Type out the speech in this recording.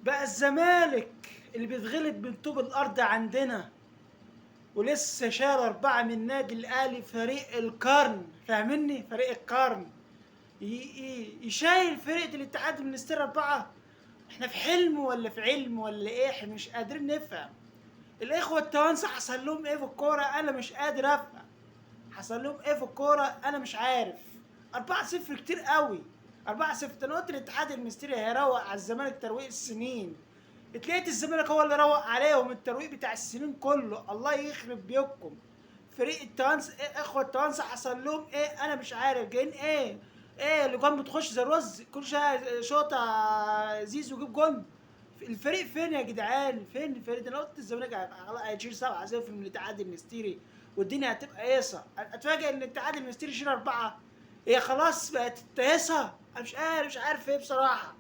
بقى الزمالك اللي بيتغلب من طوب الارض عندنا، ولسه شال 4 من النادي الاهلي فريق القرن، فاهمني؟ فريق القرن يشايل فرقة الاتحاد المنستير 4. احنا في حلم ولا في علم ولا ايه؟ احنا مش قادرين نفهم. الاخوة التوانسة حصل لهم ايه في الكورة؟ انا مش قادر افهم. حصل لهم ايه في الكورة؟ انا مش عارف. 4-0 كتير قوي. 4-0. انا قلت الاتحاد المنستيري هيروق على الزمالك ترويق السنين. اتلاقيت الزمالك هو اللي روق عليهم الترويق بتاع السنين كله. الله يخرب بيوتكم. فريق التوانسه ايه؟ اخوة التوانسه حصل لهم ايه؟ انا مش عارف. جايين ايه؟ ايه اللي كان بتخش زي الرز كل شويه شوطه زيزو يجيب جون؟ الفريق فين يا جدعان؟ فين الفريق ده؟ انا قلت الزمالك هيشيل 7-0 من الاتحاد المنستيري والدنيا هتبقى قيصه. اتفاجئ ان الاتحاد المنستيري يشيل 4. هي خلاص بقت قيصه. انا مش عارف ايه بصراحه.